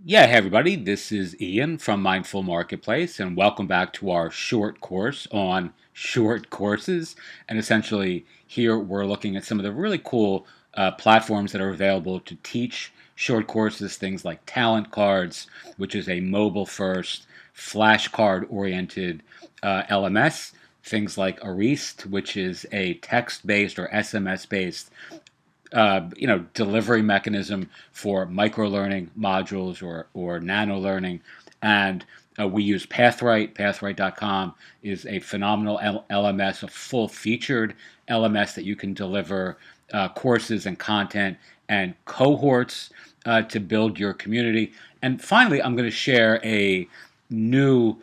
Yeah, hey everybody, this is Ian from Mindful Marketplace, and welcome back to our short course on short courses. And essentially, here we're looking at some of the really cool platforms that are available to teach short courses, things like talent cards, which is a mobile first, flashcard oriented LMS, things like Arist, which is a text based or SMS based delivery mechanism for microlearning modules or nano learning. And we use Pathwrite. Pathwrite.com is a phenomenal LMS, a full featured LMS that you can deliver courses and content and cohorts to build your community. And finally, I'm going to share a new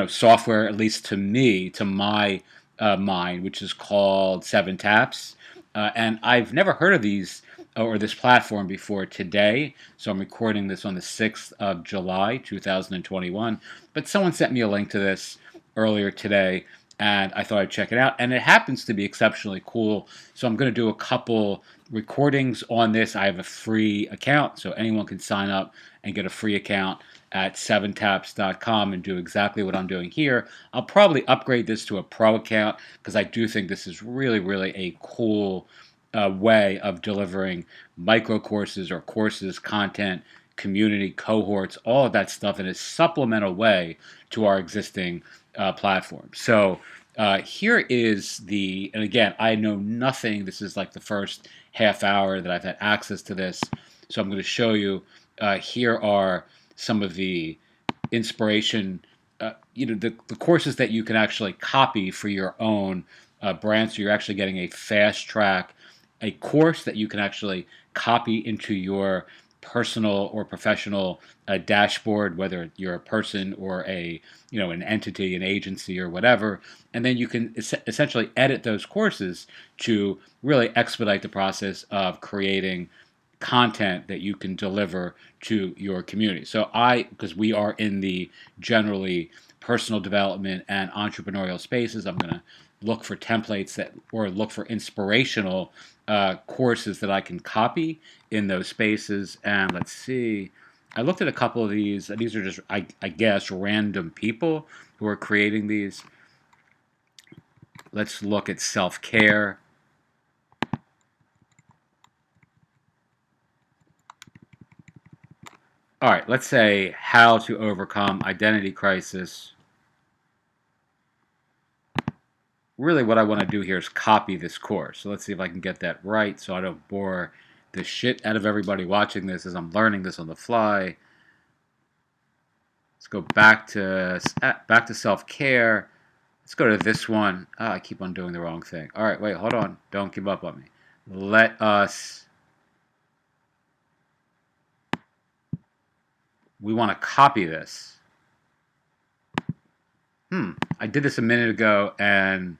software, at least to me, to my mind, which is called Seven Taps. And I've never heard of these or this platform before today. So I'm recording this on the 6th of July, 2021. But someone sent me a link to this earlier today, and I thought I'd check it out. And it happens to be exceptionally cool. So I'm going to do a couple recordings on this. I have a free account, so anyone can sign up and get a free account at seventaps.com and do exactly what I'm doing here. I'll probably upgrade this to a pro account because I do think this is really, really a cool way of delivering micro courses or courses, content, community, cohorts, all of that stuff in a supplemental way to our existing platform. So here is and again, I know nothing. This is like the first half hour that I've had access to this. So I'm going to show you. Here are some of the inspiration, the courses that you can actually copy for your own brand. So you're actually getting a fast track, a course that you can actually copy into your personal or professional dashboard, whether you're a person or an entity, an agency or whatever. And then you can essentially edit those courses to really expedite the process of creating content that you can deliver to your community. So because we are in the generally personal development and entrepreneurial spaces, I'm going to look for templates or look for inspirational courses that I can copy in those spaces. And let's see, I looked at a couple of these. These are just, I guess, random people who are creating these. Let's look at self-care. All right, let's say how to overcome identity crisis. Really what I want to do here is copy this course. So let's see if I can get that right so I don't bore the shit out of everybody watching this as I'm learning this on the fly. Let's go back to self-care. Let's go to this one. I keep on doing the wrong thing. All right, wait, hold on. Don't give up on me. We want to copy this. I did this a minute ago and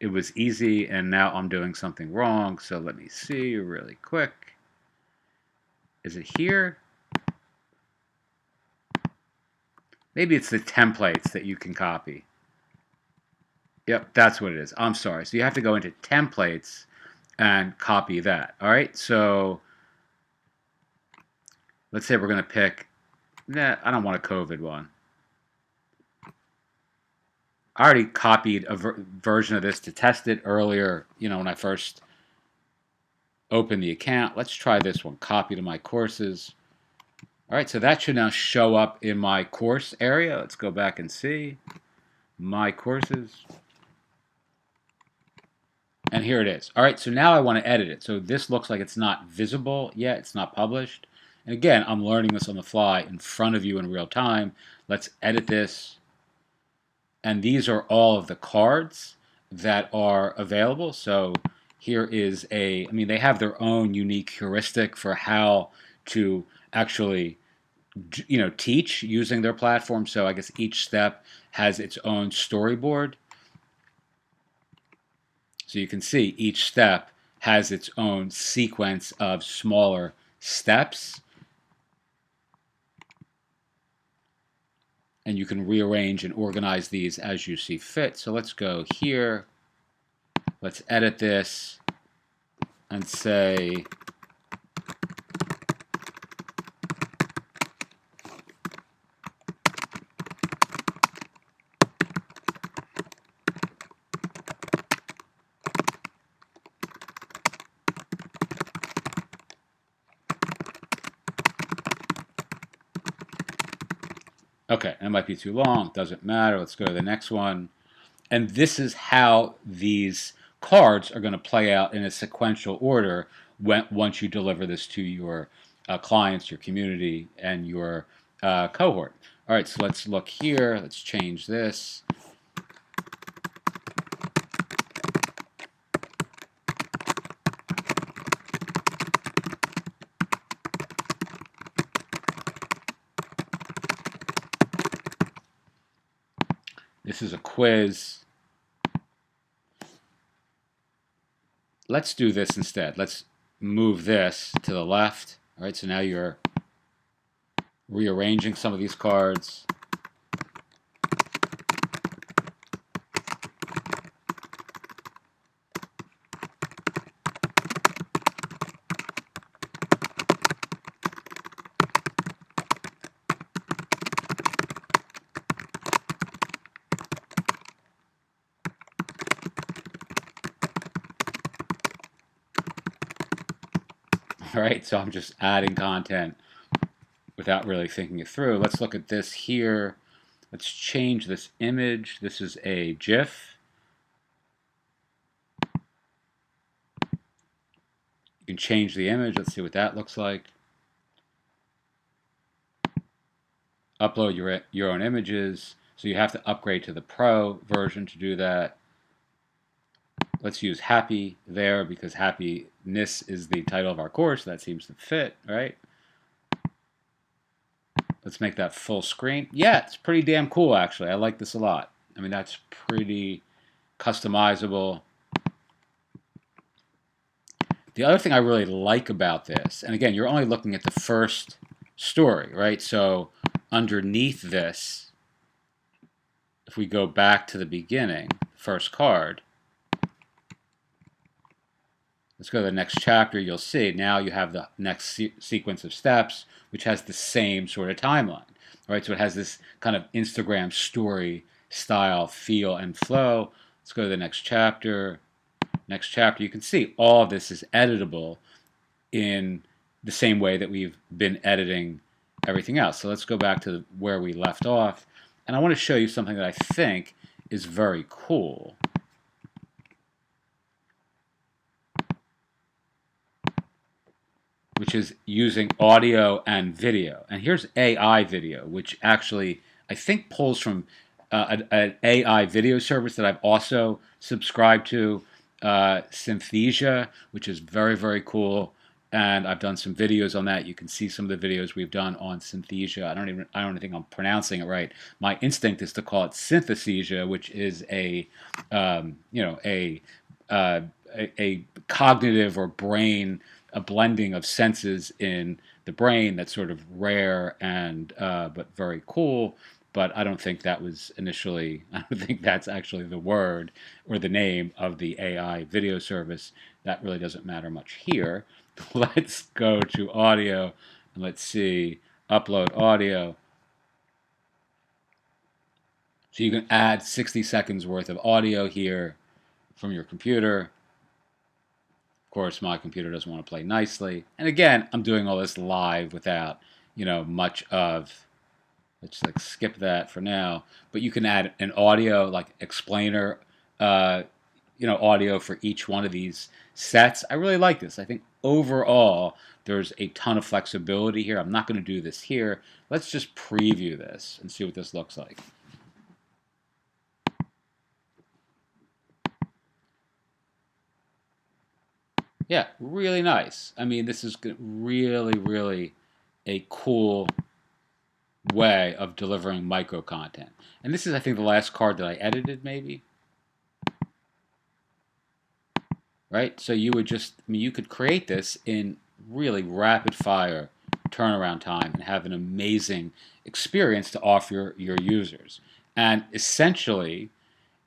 it was easy, and now I'm doing something wrong. So let me see really quick. Is it here? Maybe it's the templates that you can copy. Yep, that's what it is. I'm sorry. So you have to go into templates and copy that. All right. So let's say we're going to pick. I don't want a COVID one. I already copied a version of this to test it earlier. When I first opened the account. Let's try this one. Copy to my courses. All right. So that should now show up in my course area. Let's go back and see my courses. And here it is. All right, so now I want to edit it. So this looks like it's not visible yet. It's not published. And again, I'm learning this on the fly in front of you in real time. Let's edit this. And these are all of the cards that are available. So here is they have their own unique heuristic for how to actually teach using their platform. So I guess each step has its own storyboard. So you can see each step has its own sequence of smaller steps. And you can rearrange and organize these as you see fit. So let's go here. Let's edit this and say Okay, that might be too long. Doesn't matter. Let's go to the next one. And this is how these cards are going to play out in a sequential order once you deliver this to your clients, your community, and your cohort. All right, so let's look here. Let's change this. This is a quiz. Let's do this instead. Let's move this to the left. All right, so now you're rearranging some of these cards. All right, so I'm just adding content without really thinking it through. Let's look at this here. Let's change this image. This is a GIF. You can change the image. Let's see what that looks like. Upload your own images. So you have to upgrade to the Pro version to do that. Let's use happy there because happiness is the title of our course. That seems to fit, right? Let's make that full screen. Yeah, it's pretty damn cool, actually. I like this a lot. I mean, that's pretty customizable. The other thing I really like about this, and again, you're only looking at the first story, right? So underneath this, if we go back to the beginning, first card, let's go to the next chapter, you'll see now you have the next sequence of steps, which has the same sort of timeline, right? So it has this kind of Instagram story style, feel, and flow. Let's go to the next chapter. Next chapter, you can see all of this is editable in the same way that we've been editing everything else. So let's go back to where we left off. And I want to show you something that I think is very cool. Which is using audio and video. And here's AI video, which actually I think pulls from an AI video service that I've also subscribed to, Synthesia, which is very, very cool. And I've done some videos on that. You can see some of the videos we've done on Synthesia. I don't even think I'm pronouncing it right. My instinct is to call it Synthesia, which is uh, a cognitive or brain, a blending of senses in the brain that's sort of rare and but very cool. But I don't think that was initially, I don't think that's actually the word or the name of the AI video service. That really doesn't matter much here. Let's go to audio and let's see, upload audio. So you can add 60 seconds worth of audio here from your computer. Of course, my computer doesn't want to play nicely. And again, I'm doing all this live without, much of, let's like skip that for now. But you can add an audio, like explainer, audio for each one of these sets. I really like this. I think overall, there's a ton of flexibility here. I'm not going to do this here. Let's just preview this and see what this looks like. Yeah, really nice. I mean, this is really, really a cool way of delivering micro content. And this is, I think, the last card that I edited, maybe. Right? So you would just, I mean, you could create this in really rapid fire turnaround time and have an amazing experience to offer your users. And essentially,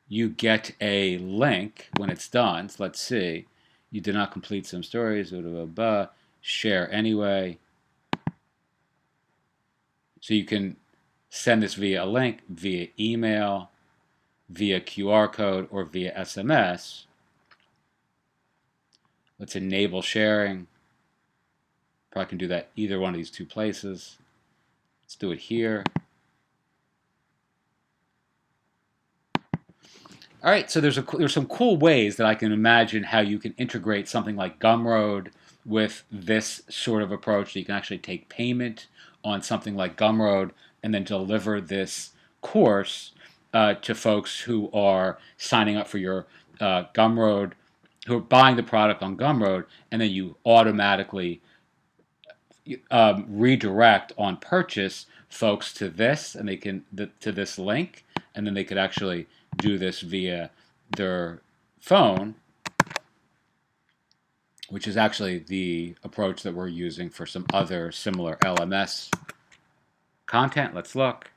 you get a link when it's done. So let's see. You did not complete some stories, blah, blah, blah, blah. Share anyway. So you can send this via a link, via email, via QR code, or via SMS. Let's enable sharing. Probably can do that either one of these two places. Let's do it here. All right, so there's some cool ways that I can imagine how you can integrate something like Gumroad with this sort of approach. That you can actually take payment on something like Gumroad and then deliver this course to folks who are signing up for your Gumroad, who are buying the product on Gumroad, and then you automatically redirect on purchase folks to this, and they can to this link, and then they could actually do this via their phone, which is actually the approach that we're using for some other similar LMS content. Let's look.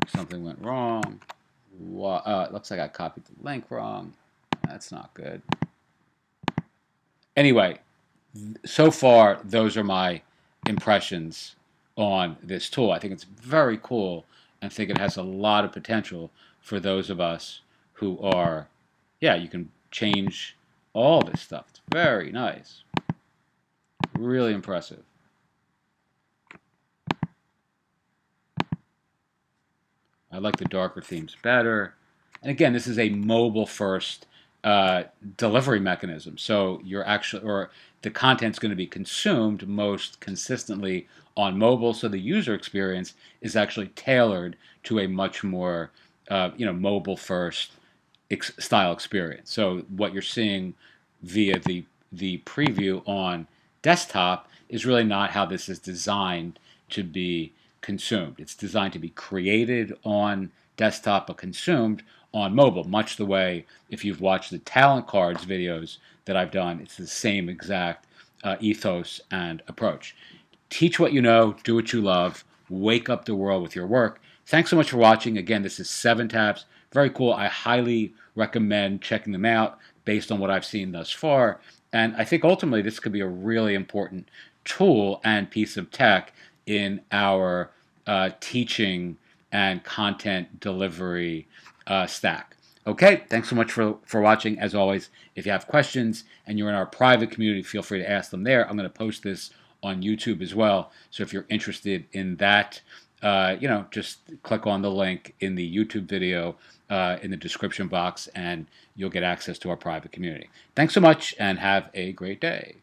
Something went wrong. It looks like I copied the link wrong. That's not good. Anyway, so far, those are my impressions on this tool. I think it's very cool and think it has a lot of potential for those of us who are, yeah, you can change all this stuff. It's very nice. Really impressive. I like the darker themes better. And again, this is a mobile first delivery mechanism. So you're actually, or the content's going to be consumed most consistently on mobile. So the user experience is actually tailored to a much more, mobile first style experience. So what you're seeing via the preview on desktop is really not how this is designed to be consumed. It's designed to be created on desktop but consumed on mobile, much the way if you've watched the talent cards videos that I've done, it's the same exact ethos and approach. Teach what you know, do what you love, wake up the world with your work. Thanks so much for watching. Again, this is 7 Taps. Very cool. I highly recommend checking them out based on what I've seen thus far. And I think ultimately this could be a really important tool and piece of tech in our teaching and content delivery stack. Okay, thanks so much for watching. As always, if you have questions and you're in our private community, feel free to ask them there. I'm going to post this on YouTube as well. So if you're interested in that, just click on the link in the YouTube video in the description box and you'll get access to our private community. Thanks so much and have a great day.